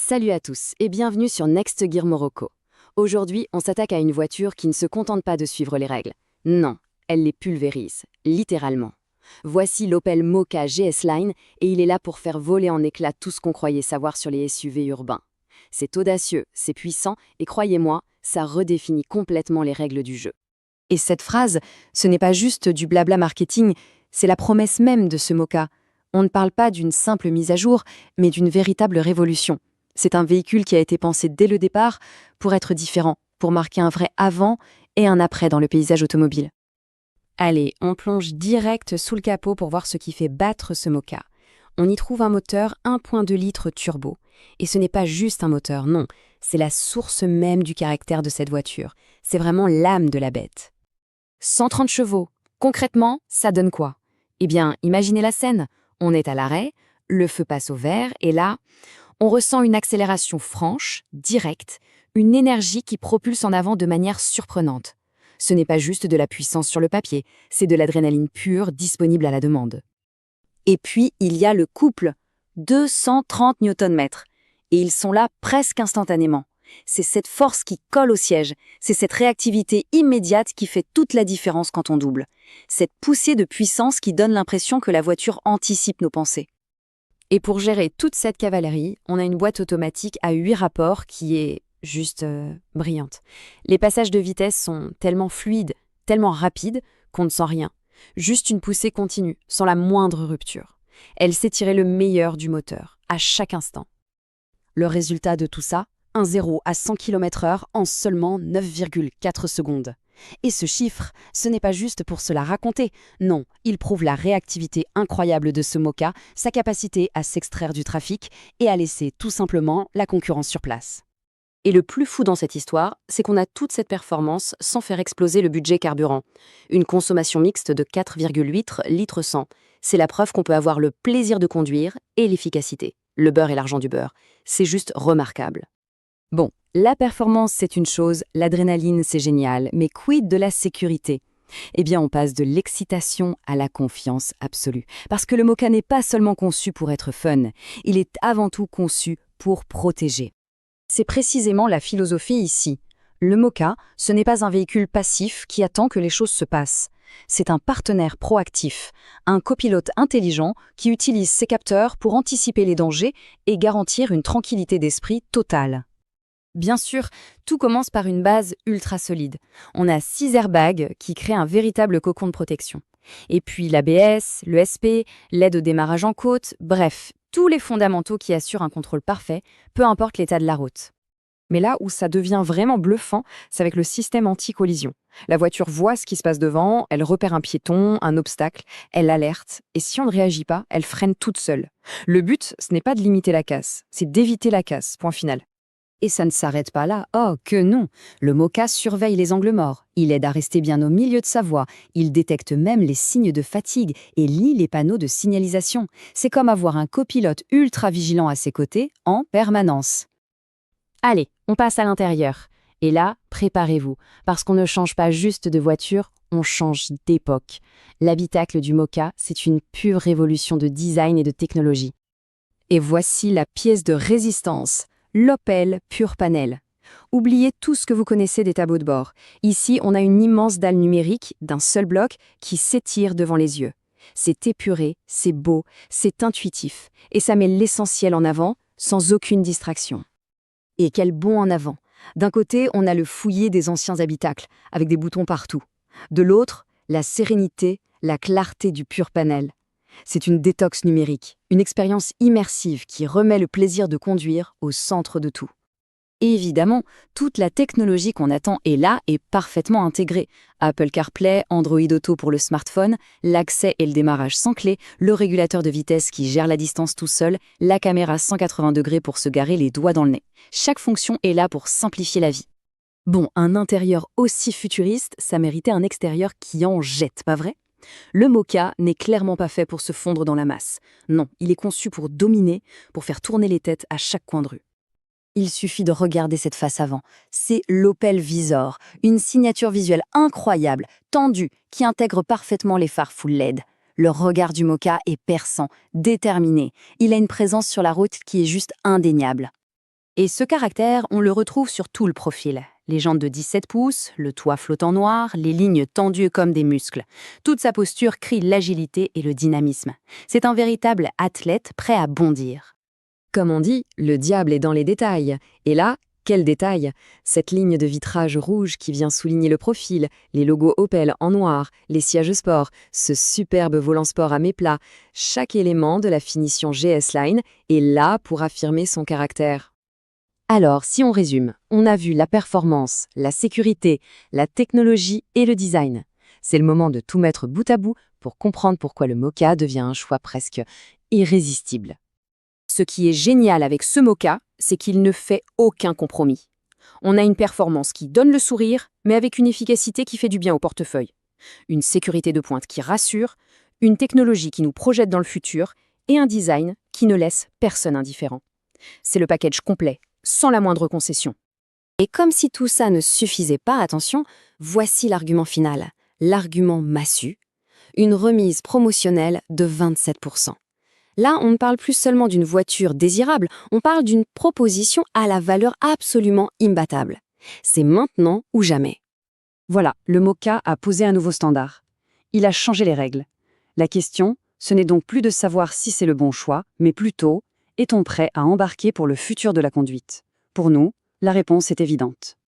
Salut à tous et bienvenue sur Next Gear Morocco. Aujourd'hui, on s'attaque à une voiture qui ne se contente pas de suivre les règles. Non, elle les pulvérise, littéralement. Voici l'Opel Mokka GS Line et il est là pour faire voler en éclats tout ce qu'on croyait savoir sur les SUV urbains. C'est audacieux, c'est puissant et croyez-moi, ça redéfinit complètement les règles du jeu. Et cette phrase, ce n'est pas juste du blabla marketing, c'est la promesse même de ce Mokka. On ne parle pas d'une simple mise à jour, mais d'une véritable révolution. C'est un véhicule qui a été pensé dès le départ pour être différent, pour marquer un vrai avant et un après dans le paysage automobile. Allez, on plonge direct sous le capot pour voir ce qui fait battre ce Mokka. On y trouve un moteur 1.2 litres turbo. Et ce n'est pas juste un moteur, non, c'est la source même du caractère de cette voiture. C'est vraiment l'âme de la bête. 130 chevaux. Concrètement, ça donne quoi? Eh bien, imaginez la scène. On est à l'arrêt, le feu passe au vert, et là, on ressent une accélération franche, directe, une énergie qui propulse en avant de manière surprenante. Ce n'est pas juste de la puissance sur le papier, c'est de l'adrénaline pure disponible à la demande. Et puis, il y a le couple, 230 Nm. Et ils sont là presque instantanément. C'est cette force qui colle au siège, c'est cette réactivité immédiate qui fait toute la différence quand on double. Cette poussée de puissance qui donne l'impression que la voiture anticipe nos pensées. Et pour gérer toute cette cavalerie, on a une boîte automatique à 8 rapports qui est juste brillante. Les passages de vitesse sont tellement fluides, tellement rapides qu'on ne sent rien. Juste une poussée continue, sans la moindre rupture. Elle sait tirer le meilleur du moteur, à chaque instant. Le résultat de tout ça, un 0 à 100 km/h en seulement 9,4 secondes. Et ce chiffre, ce n'est pas juste pour se la raconter. Non, il prouve la réactivité incroyable de ce Mokka, sa capacité à s'extraire du trafic et à laisser tout simplement la concurrence sur place. Et le plus fou dans cette histoire, c'est qu'on a toute cette performance sans faire exploser le budget carburant. Une consommation mixte de 4,8 litres 100. C'est la preuve qu'on peut avoir le plaisir de conduire et l'efficacité. Le beurre et l'argent du beurre. C'est juste remarquable. Bon, la performance, c'est une chose, l'adrénaline, c'est génial, mais quid de la sécurité? Eh bien, on passe de l'excitation à la confiance absolue. Parce que le Mokka n'est pas seulement conçu pour être fun, il est avant tout conçu pour protéger. C'est précisément la philosophie ici. Le Mokka, ce n'est pas un véhicule passif qui attend que les choses se passent. C'est un partenaire proactif, un copilote intelligent qui utilise ses capteurs pour anticiper les dangers et garantir une tranquillité d'esprit totale. Bien sûr, tout commence par une base ultra solide. On a 6 airbags qui créent un véritable cocon de protection. Et puis l'ABS, le SP, l'aide au démarrage en côte, bref, tous les fondamentaux qui assurent un contrôle parfait, peu importe l'état de la route. Mais là où ça devient vraiment bluffant, c'est avec le système anti-collision. La voiture voit ce qui se passe devant, elle repère un piéton, un obstacle, elle alerte, et si on ne réagit pas, elle freine toute seule. Le but, ce n'est pas de limiter la casse, c'est d'éviter la casse, point final. Et ça ne s'arrête pas là, oh que non! Le Mokka surveille les angles morts, il aide à rester bien au milieu de sa voie, il détecte même les signes de fatigue et lit les panneaux de signalisation. C'est comme avoir un copilote ultra vigilant à ses côtés en permanence. Allez, on passe à l'intérieur. Et là, préparez-vous, parce qu'on ne change pas juste de voiture, on change d'époque. L'habitacle du Mokka, c'est une pure révolution de design et de technologie. Et voici la pièce de résistance. L'Opel Pure Panel. Oubliez tout ce que vous connaissez des tableaux de bord. Ici, on a une immense dalle numérique d'un seul bloc qui s'étire devant les yeux. C'est épuré, c'est beau, c'est intuitif, et ça met l'essentiel en avant, sans aucune distraction. Et quel bond en avant! D'un côté, on a le fouillis des anciens habitacles, avec des boutons partout. De l'autre, la sérénité, la clarté du Pure Panel. C'est une détox numérique, une expérience immersive qui remet le plaisir de conduire au centre de tout. Et évidemment, toute la technologie qu'on attend est là et parfaitement intégrée. Apple CarPlay, Android Auto pour le smartphone, l'accès et le démarrage sans clé, le régulateur de vitesse qui gère la distance tout seul, la caméra 180 degrés pour se garer les doigts dans le nez. Chaque fonction est là pour simplifier la vie. Bon, un intérieur aussi futuriste, ça méritait un extérieur qui en jette, pas vrai? Le Mokka n'est clairement pas fait pour se fondre dans la masse. Non, il est conçu pour dominer, pour faire tourner les têtes à chaque coin de rue. Il suffit de regarder cette face avant. C'est l'Opel Vizor, une signature visuelle incroyable, tendue, qui intègre parfaitement les phares full LED. Le regard du Mokka est perçant, déterminé. Il a une présence sur la route qui est juste indéniable. Et ce caractère, on le retrouve sur tout le profil. Les jantes de 17 pouces, le toit flottant noir, les lignes tendues comme des muscles. Toute sa posture crie l'agilité et le dynamisme. C'est un véritable athlète prêt à bondir. Comme on dit, le diable est dans les détails. Et là, quel détail! Cette ligne de vitrage rouge qui vient souligner le profil, les logos Opel en noir, les sièges sport, ce superbe volant sport à méplat, chaque élément de la finition GS Line est là pour affirmer son caractère. Alors, si on résume, on a vu la performance, la sécurité, la technologie et le design. C'est le moment de tout mettre bout à bout pour comprendre pourquoi le Moka devient un choix presque irrésistible. Ce qui est génial avec ce Moka, c'est qu'il ne fait aucun compromis. On a une performance qui donne le sourire, mais avec une efficacité qui fait du bien au portefeuille. Une sécurité de pointe qui rassure, une technologie qui nous projette dans le futur et un design qui ne laisse personne indifférent. C'est le package complet, sans la moindre concession. Et comme si tout ça ne suffisait pas, attention, voici l'argument final, l'argument massu, une remise promotionnelle de 27%. Là, on ne parle plus seulement d'une voiture désirable, on parle d'une proposition à la valeur absolument imbattable. C'est maintenant ou jamais. Voilà, le Moka a posé un nouveau standard. Il a changé les règles. La question, ce n'est donc plus de savoir si c'est le bon choix, mais plutôt, est-on prêt à embarquer pour le futur de la conduite? Pour nous, la réponse est évidente.